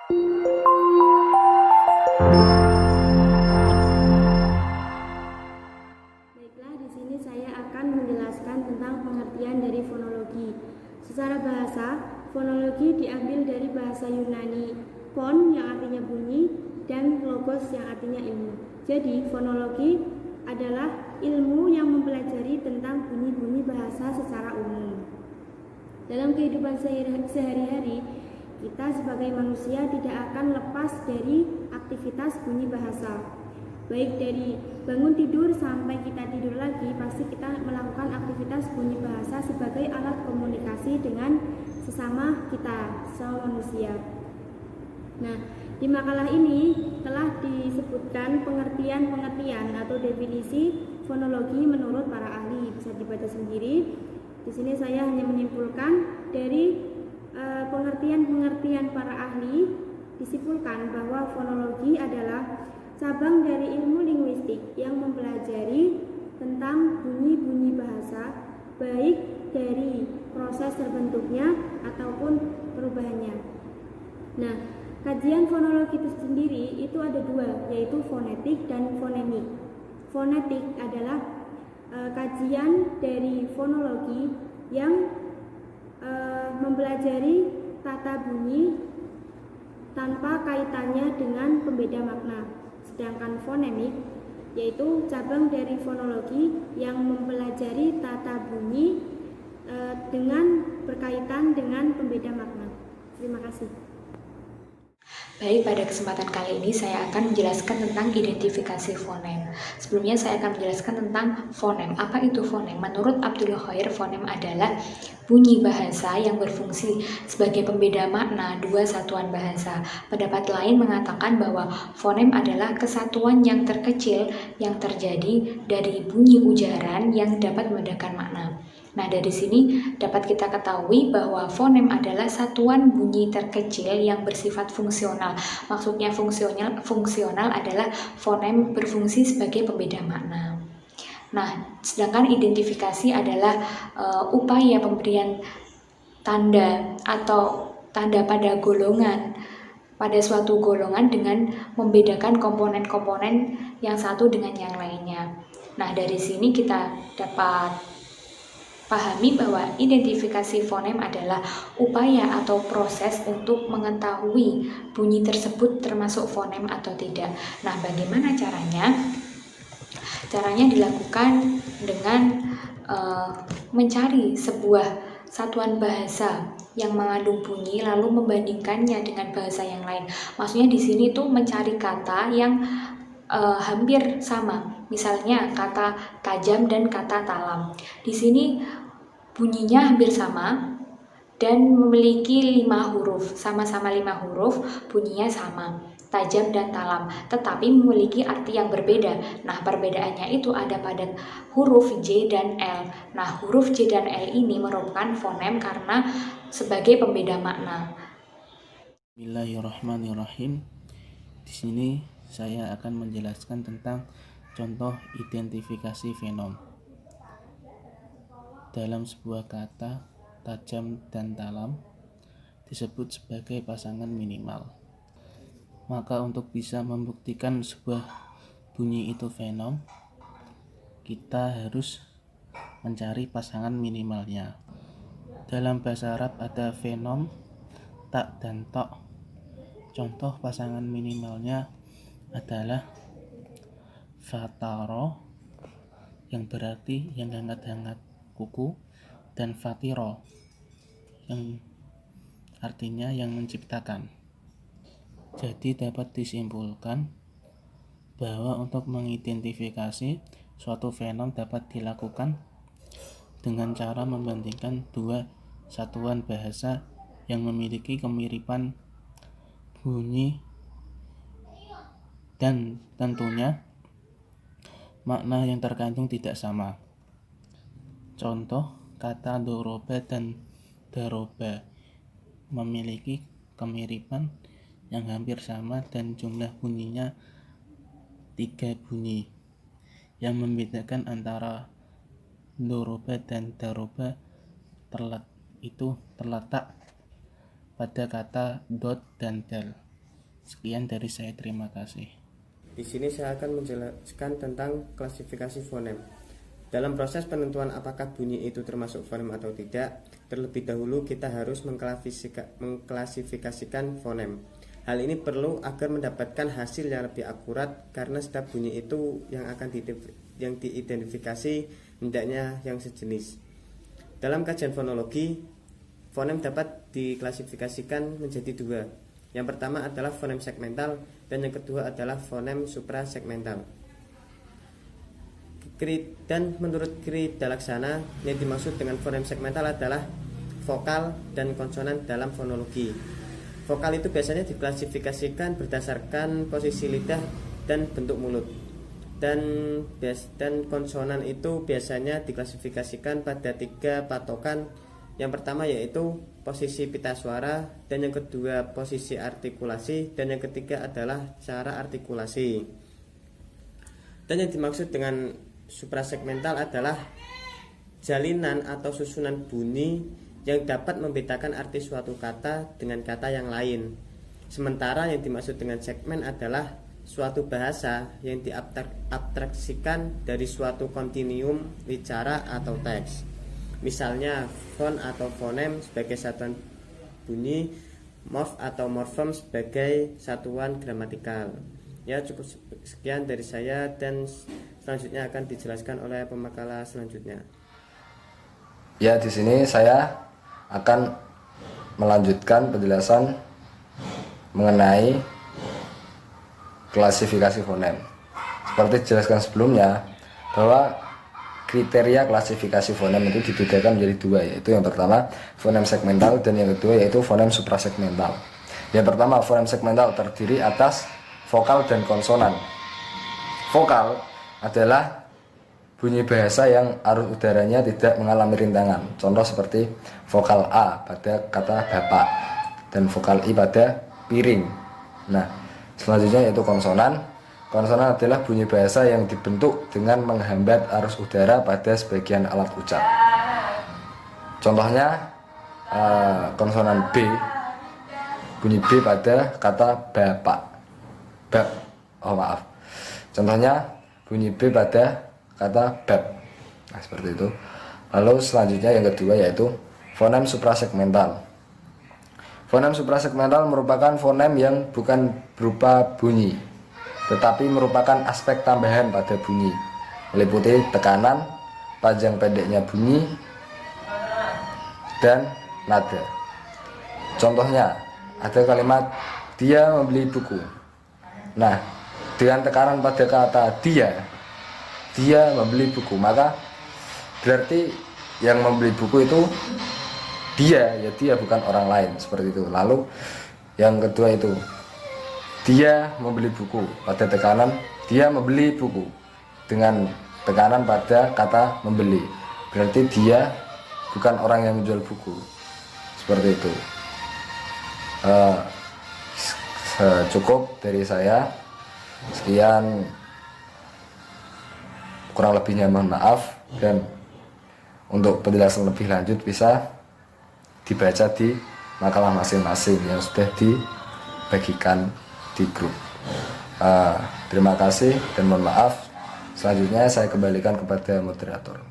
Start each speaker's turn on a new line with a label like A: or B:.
A: Baiklah, di sini saya akan menjelaskan tentang pengertian dari fonologi. Secara bahasa, fonologi diambil dari bahasa Yunani, fon yang artinya bunyi dan logos yang artinya ilmu. Jadi, fonologi adalah ilmu yang mempelajari tentang bunyi-bunyi bahasa secara umum. Dalam kehidupan sehari-hari, kita sebagai manusia tidak akan lepas dari aktivitas bunyi bahasa. Baik dari bangun tidur sampai kita tidur lagi, pasti kita melakukan aktivitas bunyi bahasa sebagai alat komunikasi dengan sesama kita, sesama manusia. Nah, di makalah ini telah disebutkan pengertian-pengertian atau definisi fonologi menurut para ahli. Bisa dibaca sendiri. Di sini saya hanya menyimpulkan dari pengertian-pengertian para ahli, disimpulkan bahwa fonologi adalah cabang dari ilmu linguistik yang mempelajari tentang bunyi-bunyi bahasa, baik dari proses terbentuknya ataupun perubahannya. Nah, kajian fonologi itu sendiri itu ada dua, yaitu fonetik dan fonemik. Fonetik adalah kajian dari fonologi yang mempelajari tata bunyi tanpa kaitannya dengan pembeda makna. Sedangkan fonemik yaitu cabang dari fonologi yang mempelajari tata bunyi dengan berkaitan dengan pembeda makna. Terima kasih.
B: Baik, pada kesempatan kali ini saya akan menjelaskan tentang identifikasi fonem. Sebelumnya saya akan menjelaskan tentang fonem. Apa itu fonem? Menurut Abdul Khair, fonem adalah bunyi bahasa yang berfungsi sebagai pembeda makna dua satuan bahasa. Pendapat lain mengatakan bahwa fonem adalah kesatuan yang terkecil yang terjadi dari bunyi ujaran yang dapat membedakan makna. Nah, dari sini dapat kita ketahui bahwa fonem adalah satuan bunyi terkecil yang bersifat fungsional. Maksudnya fungsional adalah fonem berfungsi sebagai pembeda makna. Nah, sedangkan identifikasi adalah upaya pemberian tanda atau tanda pada golongan pada suatu golongan dengan membedakan komponen-komponen yang satu dengan yang lainnya. Nah, dari sini kita dapat pahami bahwa identifikasi fonem adalah upaya atau proses untuk mengetahui bunyi tersebut termasuk fonem atau tidak. Nah, bagaimana caranya? Caranya dilakukan dengan mencari sebuah satuan bahasa yang mengandung bunyi lalu membandingkannya dengan bahasa yang lain. Maksudnya di sini tuh mencari kata yang hampir sama. Misalnya kata tajam dan kata talam. Di sini bunyinya hampir sama dan memiliki 5 huruf. Sama-sama 5 huruf, bunyinya sama, tajam dan talam, tetapi memiliki arti yang berbeda. Nah, perbedaannya itu ada pada huruf J dan L. Nah, huruf J dan L ini merupakan fonem karena sebagai pembeda makna.
C: Bismillahirrahmanirrahim. Di sini saya akan menjelaskan tentang contoh identifikasi fenom. Dalam sebuah kata, tajam dan talam disebut sebagai pasangan minimal. Maka untuk bisa membuktikan sebuah bunyi itu fenom, kita harus mencari pasangan minimalnya. Dalam bahasa Arab ada fenom, tak dan tok. Contoh pasangan minimalnya adalah fataro yang berarti yang hangat-hangat kuku dan fatiro yang artinya yang menciptakan. Jadi dapat disimpulkan bahwa untuk mengidentifikasi suatu fenom dapat dilakukan dengan cara membandingkan dua satuan bahasa yang memiliki kemiripan bunyi dan tentunya makna yang terkandung tidak sama. Contoh kata doroba dan daroba memiliki kemiripan yang hampir sama dan jumlah bunyinya 3 bunyi. Yang membedakan antara doroba dan daroba terletak pada kata dot dan dal. Sekian dari saya, terima kasih.
D: Di sini saya akan menjelaskan tentang klasifikasi fonem. Dalam proses penentuan apakah bunyi itu termasuk fonem atau tidak, terlebih dahulu kita harus mengklasifikasikan fonem. Hal ini perlu agar mendapatkan hasil yang lebih akurat karena setiap bunyi itu yang diidentifikasi hendaknya yang sejenis. Dalam kajian fonologi, fonem dapat diklasifikasikan menjadi dua. Yang pertama adalah fonem segmental dan yang kedua adalah fonem suprasegmental. Dan menurut Kri Dalaksana, yang dimaksud dengan fonem segmental adalah vokal dan konsonan dalam fonologi. Vokal itu biasanya diklasifikasikan berdasarkan posisi lidah dan bentuk mulut. Dan konsonan itu biasanya diklasifikasikan pada 3 patokan. Yang pertama yaitu posisi pita suara, dan yang kedua posisi artikulasi, dan yang ketiga adalah cara artikulasi. Dan yang dimaksud dengan suprasegmental adalah jalinan atau susunan bunyi yang dapat membedakan arti suatu kata dengan kata yang lain. Sementara yang dimaksud dengan segmen adalah suatu bahasa yang diabstraksikan dari suatu kontinuum bicara atau teks. Misalnya fon atau fonem sebagai satuan bunyi, morf atau morfem sebagai satuan gramatikal. Ya, cukup sekian dari saya dan selanjutnya akan dijelaskan oleh pemakalah selanjutnya.
E: Ya, di sini saya akan melanjutkan penjelasan mengenai klasifikasi fonem. Seperti dijelaskan sebelumnya bahwa kriteria klasifikasi fonem itu dibedakan menjadi dua, yaitu yang pertama fonem segmental dan yang kedua yaitu fonem suprasegmental. Yang pertama, fonem segmental terdiri atas vokal dan konsonan. Vokal adalah bunyi bahasa yang arus udaranya tidak mengalami rintangan. Contoh seperti vokal A pada kata bapak dan vokal I pada piring. Nah, selanjutnya yaitu konsonan. Konsonan adalah bunyi bahasa yang dibentuk dengan menghambat arus udara pada sebagian alat ucap. Contohnya konsonan B, bunyi B pada kata bapak. Contohnya bunyi B pada kata bab. Nah, seperti itu. Lalu selanjutnya yang kedua yaitu fonem suprasegmental. Fonem suprasegmental merupakan fonem yang bukan berupa bunyi, tetapi merupakan aspek tambahan pada bunyi, meliputi tekanan, panjang pendeknya bunyi, dan nada. Contohnya, ada kalimat dia membeli buku. Nah, dengan tekanan pada kata dia membeli buku, maka berarti yang membeli buku itu dia bukan orang lain, seperti itu. Lalu yang kedua itu dia membeli buku pada tekanan dia membeli buku dengan tekanan pada kata membeli, berarti dia bukan orang yang menjual buku, seperti itu. Cukup dari saya, sekian, kurang lebihnya mohon maaf, dan untuk penjelasan lebih lanjut bisa dibaca di makalah masing-masing yang sudah dibagikan di grup. Terima kasih dan mohon maaf. Selanjutnya saya kembalikan kepada moderator.